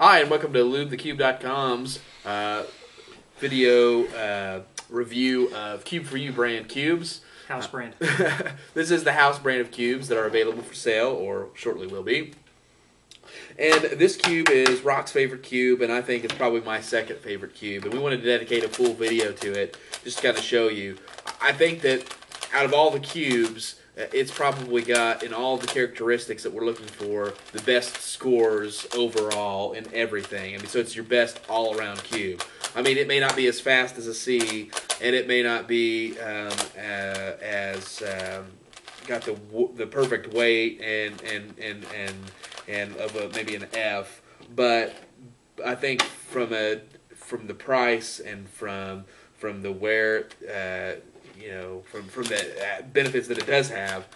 Hi, and welcome to LubeTheCube.com's video review of Cube4you brand cubes. House brand. This is the house brand of cubes that are available for sale, or shortly will be. And this cube is Rock's favorite cube, and I think it's probably my second favorite cube. And we wanted to dedicate a full video to it, just to kind of show you. I think that out of all the cubes, it's probably got, in all the characteristics that we're looking for, the best scores overall in everything. I mean, so it's your best all-around cube. I mean, it may not be as fast as a C, and it may not be got the perfect weight and of maybe an F, but I think from the price and from the wear, from the benefits that it does have,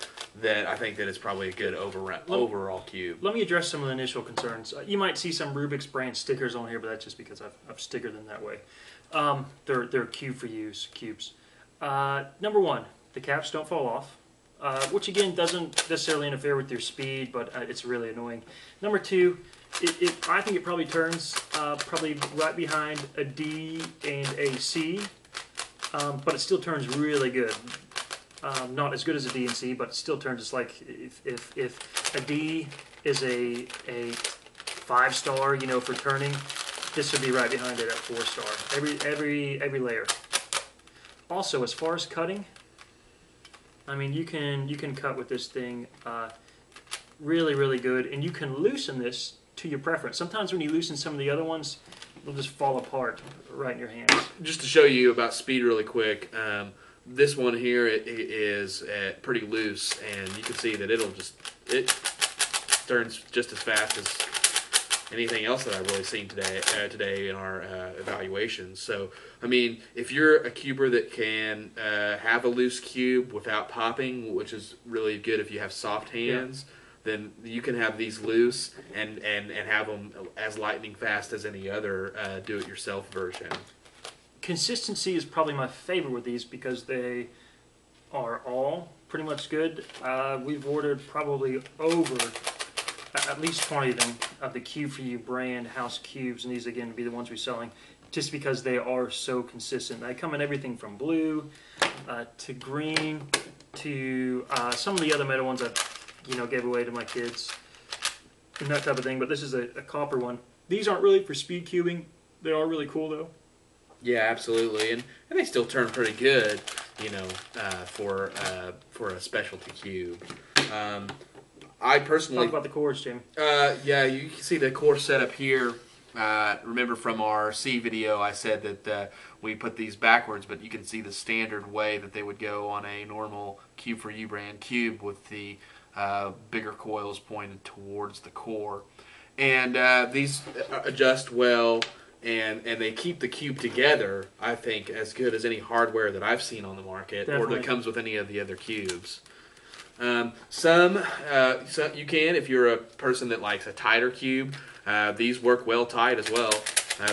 that I think that it's probably a good overall cube. Let me address some of the initial concerns. You might see some Rubik's brand stickers on here, but that's just because I've stickered them that way. They're Cube4you cubes. Number one, the caps don't fall off, which again doesn't necessarily interfere with your speed, but it's really annoying. Number two, I think it probably turns probably right behind a D and a C. But it still turns really good. Not as good as a D and C, but it still turns. It's like if a D is a 5-star, for turning, this would be right behind it at 4-star. Every layer. Also, as far as cutting, I mean, you can cut with this thing really good, and you can loosen this to your preference. Sometimes when you loosen some of the other ones, they'll just fall apart right in your hands. Just to show you about speed really quick, this one here is pretty loose, and you can see that it turns just as fast as anything else that I've really seen today in our evaluations. So, I mean, if you're a cuber that can have a loose cube without popping, which is really good if you have soft hands, then you can have these loose and have them as lightning fast as any other do-it-yourself version. Consistency is probably my favorite with these because they are all pretty much good. We've ordered probably over at least 20 of them of the Cube4you brand house cubes, and these again would be the ones we're selling just because they are so consistent. They come in everything from blue to green to some of the other metal ones I gave away to my kids and that type of thing, but this is a copper one. These aren't really for speed cubing. They are really cool though. Yeah, absolutely, and they still turn pretty good, for a specialty cube. I personally talk about the cores, Jim. Yeah, you can see the core setup here. Remember from our C video, I said that we put these backwards, but you can see the standard way that they would go on a normal Cube4you brand cube with the bigger coils pointed towards the core. And these adjust well, and they keep the cube together, I think, as good as any hardware that I've seen on the market. Definitely. Or that comes with any of the other cubes. Some you can, if you're a person that likes a tighter cube, these work well tight as well.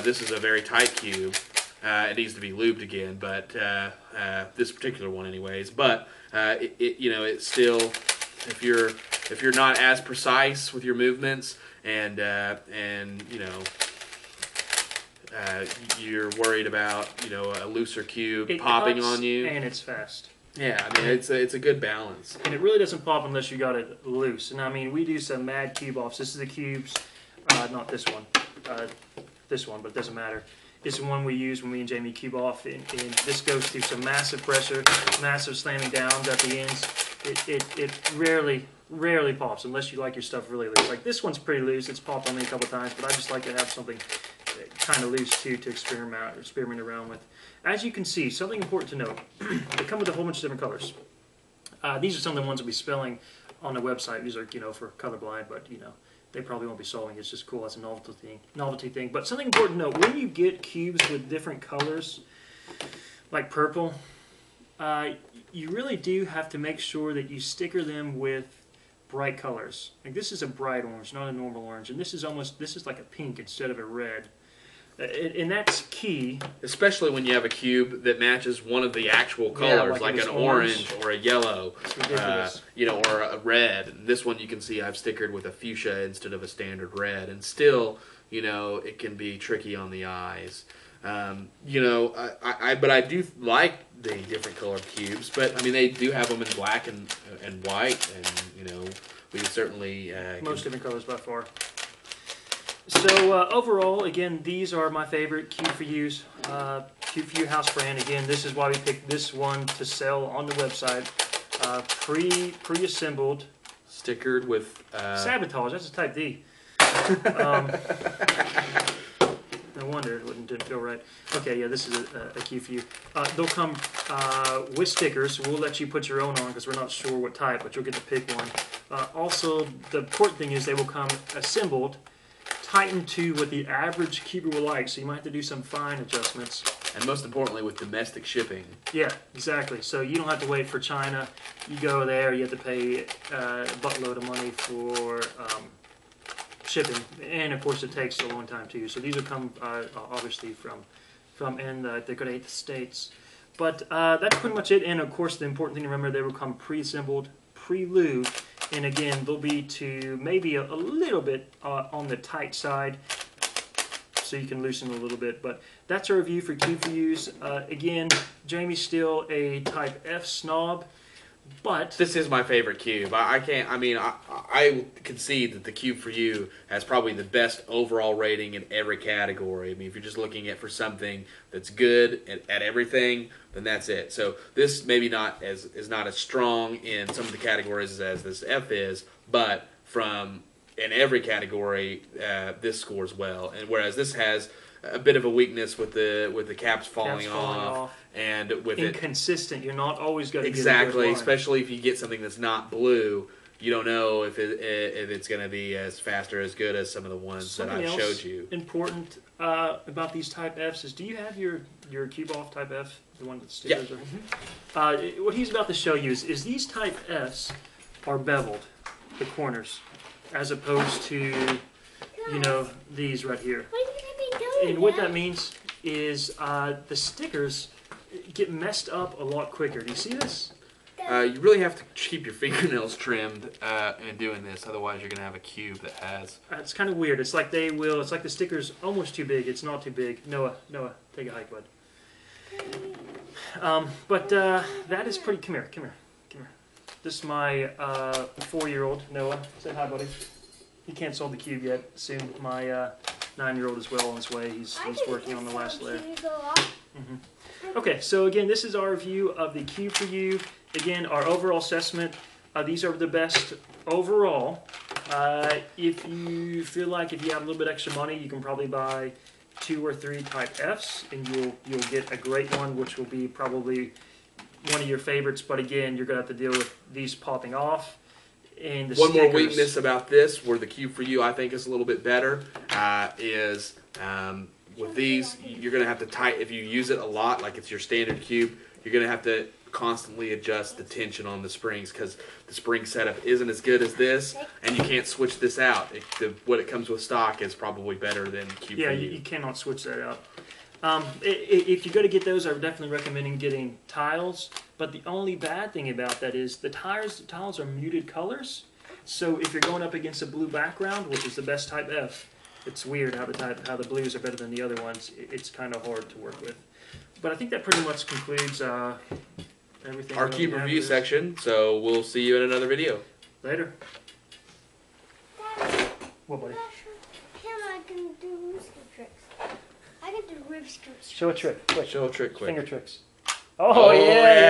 This is a very tight cube. It needs to be lubed again, but this particular one anyways. But it's still, if you're not as precise with your movements and you're worried about a looser cube popping on you, and it's fast. Yeah, I mean it's a good balance. And it really doesn't pop unless you got it loose. And I mean, we do some mad cube offs. This is the cubes, not this one, but it doesn't matter. It's the one we use when me and Jamie cube off, and this goes through some massive pressure, massive slamming downs at the ends. It rarely pops unless you like your stuff really loose. Like this one's pretty loose. It's popped on me a couple times, but I just like to have something kind of loose too to experiment around with. As you can see, something important to note: they come with a whole bunch of different colors. These are some of the ones that we'll be spelling on the website. These are for colorblind, but they probably won't be solving. It's just cool as a novelty thing. But something important to note: when you get cubes with different colors, like purple, you really do have to make sure that you sticker them with bright colors. Like this is a bright orange, not a normal orange, and this is like a pink instead of a red. And that's key. Especially when you have a cube that matches one of the actual colors, like an orange or a yellow, or a red. And this one you can see I've stickered with a fuchsia instead of a standard red. And still, you know, it can be tricky on the eyes. You know, but I do like the different colored cubes. But I mean, they do have them in black and white, and you know, we certainly most different colors by far. So overall, again, these are my favorite Cube4you's. Cube4you house brand. Again, this is why we picked this one to sell on the website. Pre-assembled, stickered with sabotage. That's a type D. No wonder it didn't feel right. Okay, yeah, this is a Cube4you. They'll come with stickers. So we'll let you put your own on because we're not sure what type, but you'll get to pick one. Also, the important thing is they will come assembled, tightened to what the average cuber will like. So you might have to do some fine adjustments. And most importantly, with domestic shipping. Yeah, exactly. So you don't have to wait for China. You go there, you have to pay a buttload of money for shipping, and of course it takes a long time too. So these will come obviously from in the United States. But that's pretty much it. And of course the important thing to remember, they will come pre-assembled, pre-lubed, and again they'll be to maybe a little bit on the tight side, so you can loosen a little bit. But that's our review for Cube4you's. Again, Jamie's still a Type F snob, but this is my favorite cube. I concede that the Cube4you has probably the best overall rating in every category. I mean, if you're just looking for something that's good at everything, then that's it. So this maybe is not as strong in some of the categories as this F is, but in every category, this scores well. And whereas this has a bit of a weakness with the caps falling off, and with inconsistent. You're not always going to exactly, especially if you get something that's not blue. You don't know if it's going to be as fast or as good as some of the ones that I showed you. Important about these Type Fs is, do you have your Cube off Type F, the one with the stickers? Yeah. What he's about to show you is these Type Fs are beveled, the corners, as opposed to, you know, these right here. And what that means is the stickers get messed up a lot quicker. Do you see this? You really have to keep your fingernails trimmed in doing this, otherwise you're going to have a cube that has... It's kind of weird. It's like it's like the sticker's almost too big. It's not too big. Noah, take a hike, bud. But that is pretty... Come here. This is my 4-year-old, Noah. Say hi, buddy. He can't solve the cube yet. Soon my 9-year-old is well on his way. He's working on the last layer. Okay, so again, this is our review of the Cube4you. Again, our overall assessment, these are the best overall. If you feel like if you have a little bit extra money, you can probably buy 2 or 3 Type Fs, and you'll get a great one, which will be probably one of your favorites. But again, you're going to have to deal with these popping off. And one more weakness about this, where the Cube4you I think is a little bit better, is with these, you're going to have to if you use it a lot, like it's your standard cube, you're going to have to constantly adjust the tension on the springs, because the spring setup isn't as good as this, and you can't switch this out. What it comes with stock is probably better than Cube4you. Yeah, you cannot switch that out. If you're going to get those, I would definitely recommend getting tiles. But the only bad thing about that is the tiles are muted colors. So if you're going up against a blue background, which is the best Type F, it's weird how the blues are better than the other ones. It's kind of hard to work with. But I think that pretty much concludes everything. Our cube review section. So we'll see you in another video. Later. What, buddy? I can do Rubik's tricks. I can do Rubik's tricks. Show a trick, quick. Show a trick, quick. Finger tricks. Oh yeah!